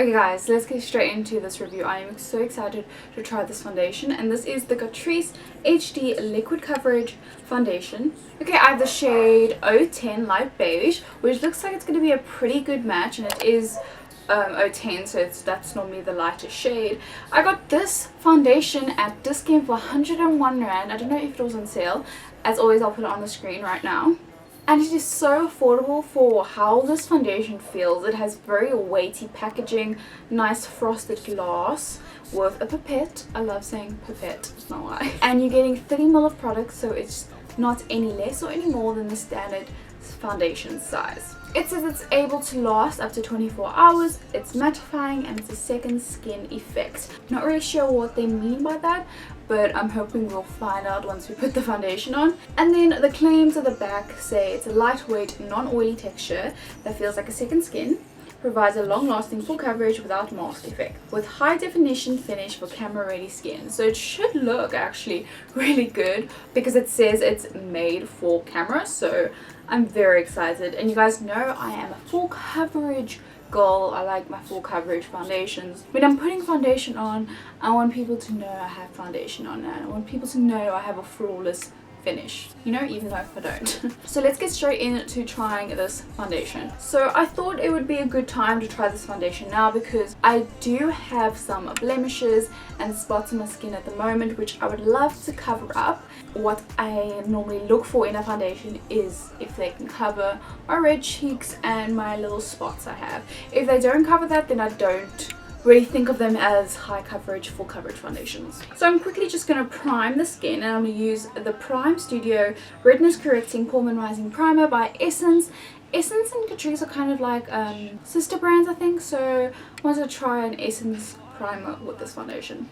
Okay guys, let's get straight into this review. I am so excited to try this foundation, and this is the Catrice HD Liquid Coverage Foundation. Okay, I have the shade 010 Light Beige, which looks like it's going to be a pretty good match, and it is 010, so that's normally the lightest shade. I got this foundation at discount for 101 Rand. I don't know if it was on sale. As always, I'll put it on the screen right now. And it is so affordable for how this foundation feels. It has very weighty packaging, nice frosted glass with a pipette. I love saying pipette, it's not why. And you're getting 30 ml of product, so it's not any less or any more than the standard foundation size. It says it's able to last up to 24 hours, it's mattifying, and it's a second skin effect. Not really sure what they mean by that, but I'm hoping we'll find out once we put the foundation on. And then the claims at the back say it's a lightweight, non-oily texture that feels like a second skin, provides a long-lasting full coverage without mask effect, with high definition finish for camera ready skin. So it should look actually really good because it says it's made for camera, so I'm very excited. And you guys know I am a full coverage girl. I like my full coverage foundations. When I'm putting foundation on, I want people to know I have foundation on, and I want people to know I have a flawless finish, you know, even though if I don't. So let's get straight into trying this foundation. So I thought it would be a good time to try this foundation now because I do have some blemishes and spots on my skin at the moment, which I would love to cover up. What I normally look for in a foundation is if they can cover my red cheeks and my little spots I have. If they don't cover that, then I don't really think of them as high coverage, full coverage foundations. So I'm quickly just going to prime the skin, and I'm going to use the Prime Studio Redness Correcting Pore Minimizing Primer by Essence. Essence and Catrice are kind of like sister brands, I think, so I wanted to try an Essence primer with this foundation.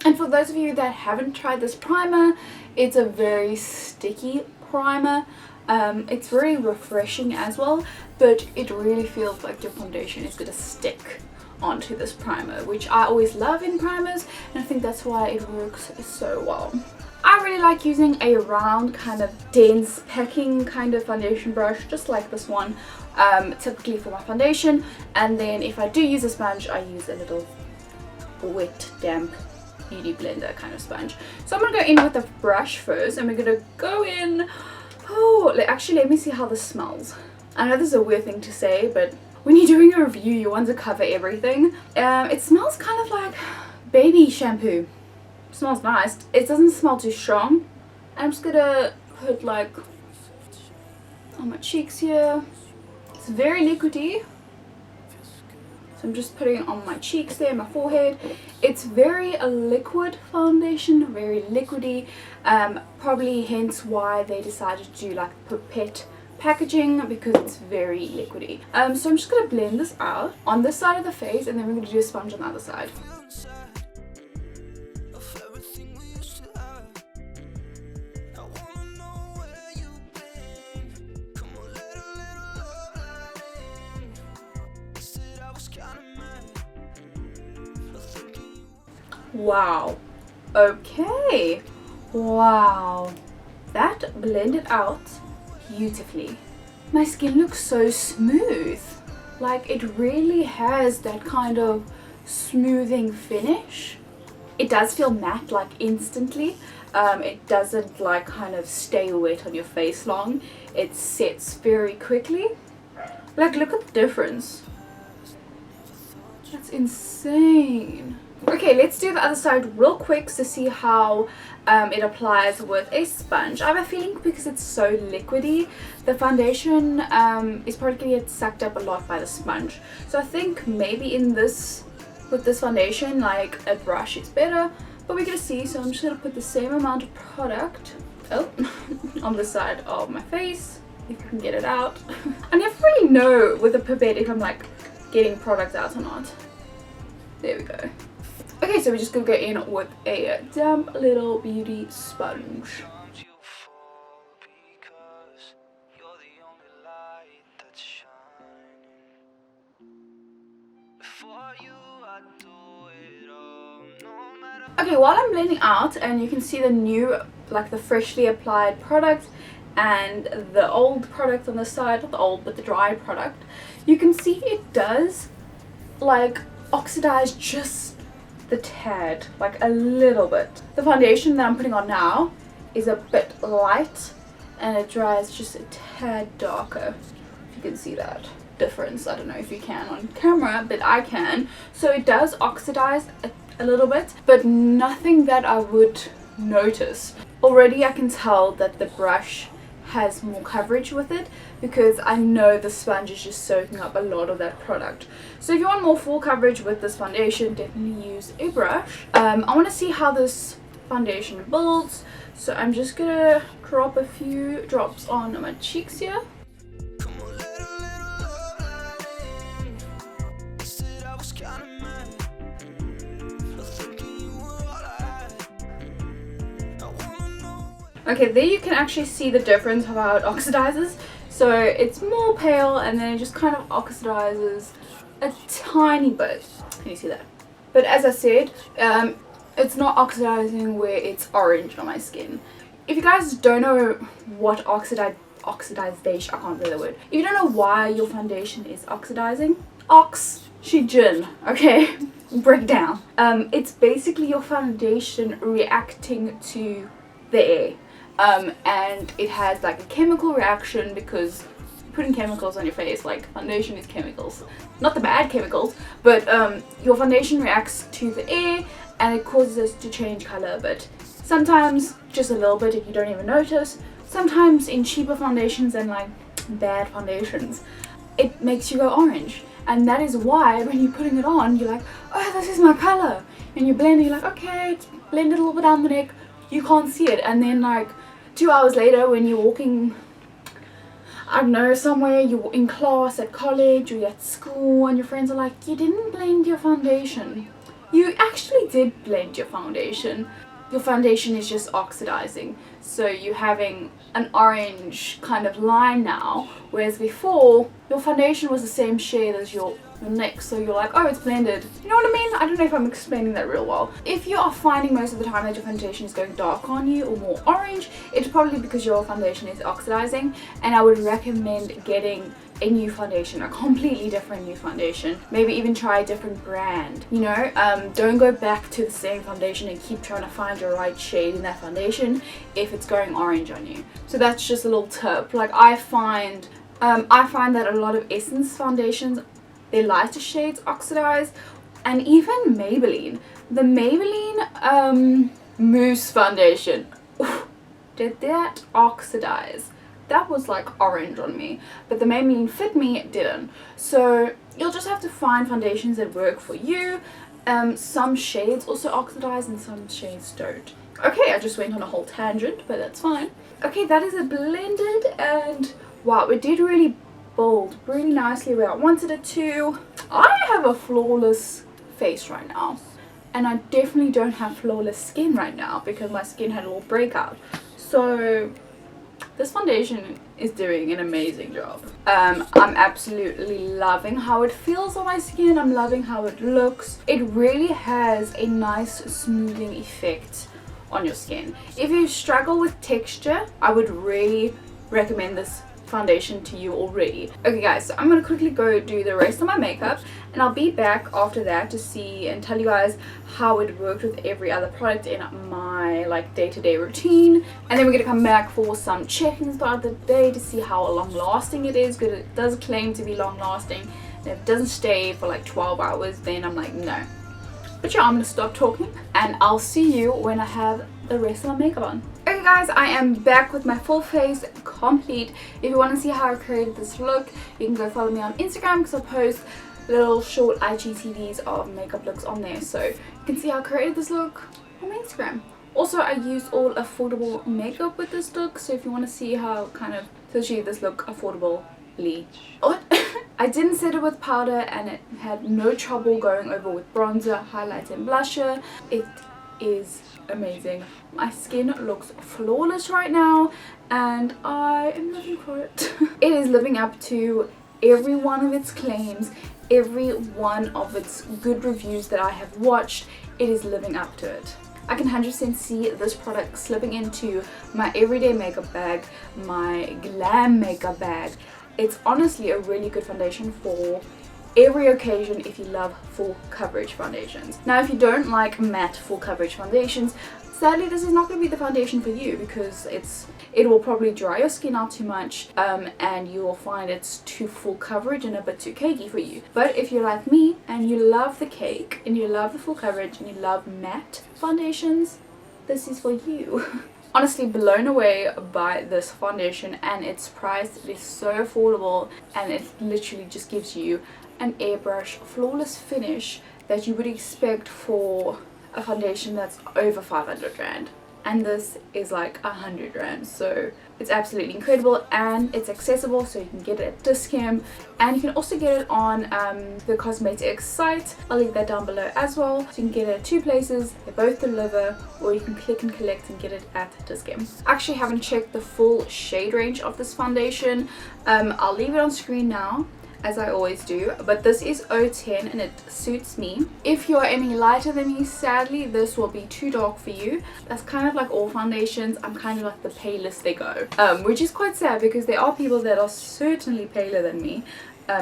And for those of you that haven't tried this primer, it's a very sticky primer. It's very refreshing as well, but it really feels like your foundation is going to stick onto this primer, which I always love in primers, and I think that's why it works so well. I really like using a round kind of dense packing kind of foundation brush, just like this one, typically for my foundation. And then if I do use a sponge, I use a little wet, damp beauty blender kind of sponge. So I'm going to go in with the brush first, and we're going to go in. Oh, actually, let me see how this smells. I know this is a weird thing to say, but when you're doing a review, you want to cover everything. It smells kind of like baby shampoo. It smells nice. It doesn't smell too strong. I'm just gonna put like on my cheeks here. It's very liquidy. So I'm just putting it on my cheeks there, my forehead. It's very a liquid foundation, very liquidy. Probably hence why they decided to do like pipette packaging, because it's very liquidy. So I'm just going to blend this out on this side of the face, and then we're going to do a sponge on the other side. Wow. Okay. Wow. That blended out beautifully. My skin looks so smooth. Like, it really has that kind of smoothing finish. It does feel matte like instantly. It doesn't like kind of stay wet on your face long. It sets very quickly. Like, look at the difference. That's insane. Okay, let's do the other side real quick to see how it applies with a sponge. I have a feeling because it's so liquidy, the foundation is probably going to get sucked up a lot by the sponge. So I think maybe with this foundation, like a brush is better, but we're going to see. So I'm just going to put the same amount of product on the side of my face, if you can get it out. I never really know with a pipette if I'm like getting product out or not. There we go. Okay, so we're just gonna go in with a damp little beauty sponge. Okay, while I'm blending out, and you can see the new, like the freshly applied product, and the old product on the side, not the old but the dry product, you can see it does like oxidize just the tad, like a little bit. The foundation that I'm putting on now is a bit light and it dries just a tad darker, if you can see that difference. I don't know if you can on camera, but I can. So it does oxidize a little bit, but nothing that I would notice. Already I can tell that the brush has more coverage with it because I know the sponge is just soaking up a lot of that product. So if you want more full coverage with this foundation, definitely use a brush. I want to see how this foundation builds, so I'm just gonna drop a few drops on my cheeks here. Okay, there you can actually see the difference of how it oxidizes. So it's more pale and then it just kind of oxidizes a tiny bit. Can you see that? But as I said, it's not oxidizing where it's orange on my skin. If you guys don't know what oxidation, I can't say the word. If you don't know why your foundation is oxidizing, oxygen, okay? Break down. It's basically your foundation reacting to the air. And it has like a chemical reaction because putting chemicals on your face, like foundation is chemicals, not the bad chemicals, but your foundation reacts to the air and it causes us to change color a bit. Sometimes just a little bit if you don't even notice. Sometimes in cheaper foundations and like bad foundations, it makes you go orange. And that is why when you're putting it on, you're like, oh, this is my color. And you blend it, you're like, okay, it's blended a little bit down the neck. You can't see it. And then like 2 hours later when you're walking, I don't know, somewhere, you're in class at college or you're at school and your friends are like, you didn't blend your foundation. You actually did blend your foundation. Your foundation is just oxidizing. So you're having an orange kind of line now, whereas before your foundation was the same shade as your neck, so you're like, oh, it's blended. You know what I mean? I don't know if I'm explaining that real well. If you are finding most of the time that your foundation is going dark on you or more orange, it's probably because your foundation is oxidizing, and I would recommend getting a new foundation, a completely different new foundation. Maybe even try a different brand, you know? Don't go back to the same foundation and keep trying to find your right shade in that foundation if it's going orange on you. So that's just a little tip. Like I find that a lot of Essence foundations, their lighter shades oxidize, and even Maybelline. The Maybelline Mousse foundation, did that oxidize? That was like orange on me, but the Maybelline Fit Me didn't. So you'll just have to find foundations that work for you. Some shades also oxidize and some shades don't. Okay, I just went on a whole tangent, but that's fine. Okay, that is it blended, and wow, it did really build really nicely where I wanted it to. I have a flawless face right now, and I definitely don't have flawless skin right now because my skin had a little breakout. So this foundation is doing an amazing job. I'm absolutely loving how it feels on my skin. I'm loving how it looks. It really has a nice smoothing effect on your skin. If you struggle with texture, I would really recommend this foundation to you already. Okay guys, so I'm gonna quickly go do the rest of my makeup, and I'll be back after that to see and tell you guys how it worked with every other product in my like day-to-day routine. And then we're gonna come back for some check-ins throughout the day to see how long lasting it is, because it does claim to be long lasting. And if it doesn't stay for like 12 hours, then I'm like, no. But yeah, I'm gonna stop talking and I'll see you when I have the rest of my makeup on. Okay guys, I am back with my full face complete. If you want to see how I created this look, you can go follow me on Instagram because I post little short IGTVs of makeup looks on there. So you can see how I created this look on my Instagram. Also, I used all affordable makeup with this look, so if you want to see how kind of to achieve this look affordably. What? I didn't set it with powder and it had no trouble going over with bronzer, highlighter and blusher. It is amazing. My skin looks flawless right now and I am living for it. It is living up to every one of its claims, every one of its good reviews that I have watched. It is living up to it. I can 100% see this product slipping into my everyday makeup bag, my glam makeup bag. It's honestly a really good foundation for every occasion if you love full coverage foundations. Now, if you don't like matte full coverage foundations, sadly this is not going to be the foundation for you, because it will probably dry your skin out too much, and you will find it's too full coverage and a bit too cakey for you. But if you're like me and you love the cake and you love the full coverage and you love matte foundations, this is for you. Honestly, blown away by this foundation and its price. It is so affordable, and it literally just gives you an airbrush flawless finish that you would expect for a foundation that's over 500 rand, and this is like 100 rand. So it's absolutely incredible, and it's accessible, so you can get it at Discount, and you can also get it on the cosmetics site. I'll link that down below as well, so you can get it at 2 places. They both deliver, or you can click and collect and get it at Discount. I actually haven't checked the full shade range of this foundation. I'll leave it on screen now, as I always do, but this is 010 and it suits me. If you're any lighter than me, sadly this will be too dark for you. That's kind of like all foundations. I'm kind of like the palest they go, which is quite sad, because there are people that are certainly paler than me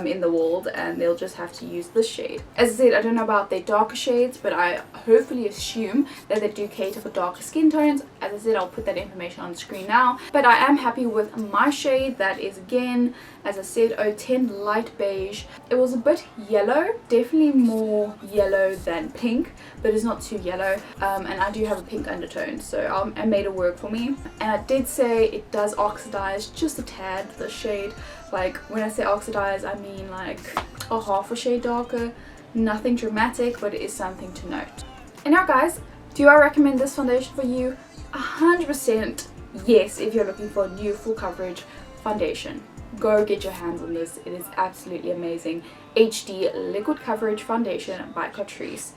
in the world, and they'll just have to use this shade. As I said, I don't know about their darker shades, but I hopefully assume that they do cater for darker skin tones. As I said, I'll put that information on the screen now, but I am happy with my shade. That is, again, as I said, 010 light beige. It was a bit yellow, definitely more yellow than pink, but it's not too yellow, and I do have a pink undertone, so I made it work for me. And I did say it does oxidize just a tad, the shade. Like, when I say oxidize, I mean like a half a shade darker. Nothing dramatic, but it is something to note. And now guys, do I recommend this foundation for you? 100% yes. If you're looking for a new full coverage foundation, go get your hands on this. It is absolutely amazing. HD Liquid Coverage Foundation by Catrice.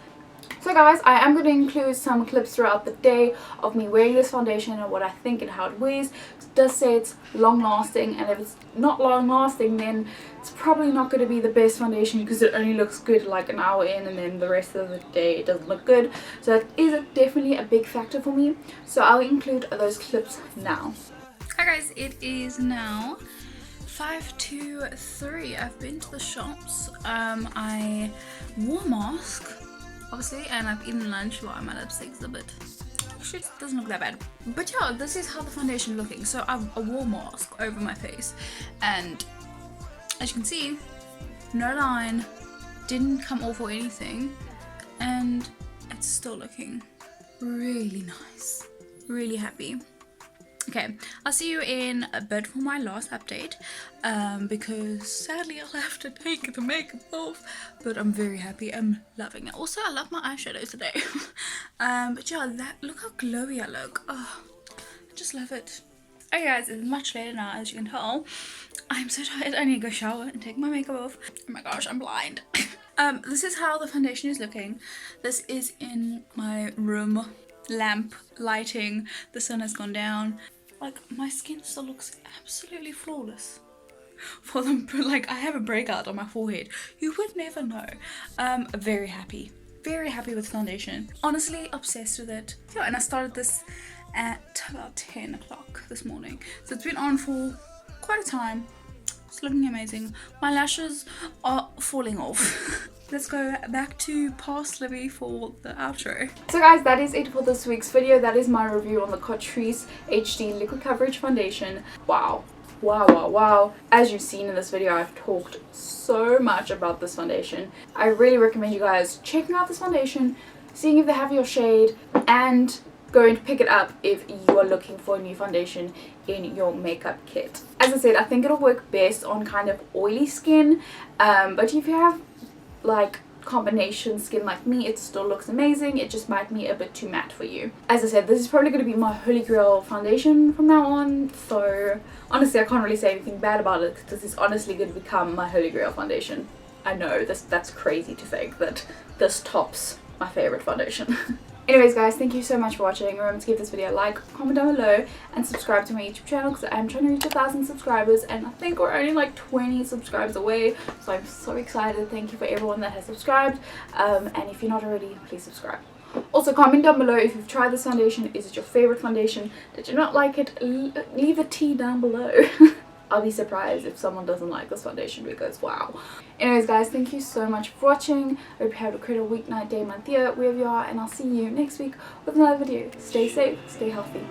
So guys, I am going to include some clips throughout the day of me wearing this foundation and what I think and how it wears. It does say it's long lasting, and if it's not long lasting, then it's probably not going to be the best foundation, because it only looks good like an hour in, and then the rest of the day it doesn't look good. So that is definitely a big factor for me, so I'll include those clips now. Hi guys, it is now 5 to 3. I've been to the shops. I wore a mask, obviously, and I've eaten lunch. While my lipstick's a bit, actually it doesn't look that bad, but yeah, this is how the foundation looking. So I wore a mask over my face, and as you can see, no line, didn't come off or anything, and it's still looking really nice. Really happy. Okay, I'll see you in a bit for my last update, because sadly I'll have to take the makeup off, but I'm very happy. I'm loving it. Also, I love my eyeshadow today. But yeah, look how glowy I look. Oh, I just love it. Okay guys, it's much later now, as you can tell. I'm so tired. I need to go shower and take my makeup off. Oh my gosh, I'm blind. This is how the foundation is looking. This is in my room. Lamp lighting, the sun has gone down. Like, my skin still looks absolutely flawless. For them, like, I have a breakout on my forehead. You would never know. Very happy with foundation. Honestly, obsessed with it. Yeah, and I started this at about 10 o'clock this morning, so it's been on for quite a time. It's looking amazing. My lashes are falling off. Let's go back to past Libby for the outro. So guys, that is it for this week's video. That is my review on the Catrice HD Liquid Coverage Foundation. Wow. As you've seen in this video, I've talked so much about this foundation. I really recommend you guys checking out this foundation, seeing if they have your shade, and going to pick it up if you are looking for a new foundation in your makeup kit. As I said, I think it'll work best on kind of oily skin, but if you have like combination skin like me, it still looks amazing. It just might be a bit too matte for you. As I said, this is probably going to be my holy grail foundation from now on, so honestly I can't really say anything bad about it, because it's honestly going to become my holy grail foundation. I know that's crazy to think that this tops my favorite foundation. Anyways guys, thank you so much for watching. Remember to give this video a like, comment down below, and subscribe to my YouTube channel, because I'm trying to reach 1,000 subscribers, and I think we're only like 20 subscribers away, so I'm so excited. Thank you for everyone that has subscribed, and if you're not already, please subscribe. Also, comment down below if you've tried this foundation. Is it your favorite foundation? Did you not like it? Leave a tea down below. I'll be surprised if someone doesn't like this foundation because wow. Anyways guys, thank you so much for watching. I hope you have a great weeknight, day, month, year, wherever you are, and I'll see you next week with another video. Stay safe, stay healthy.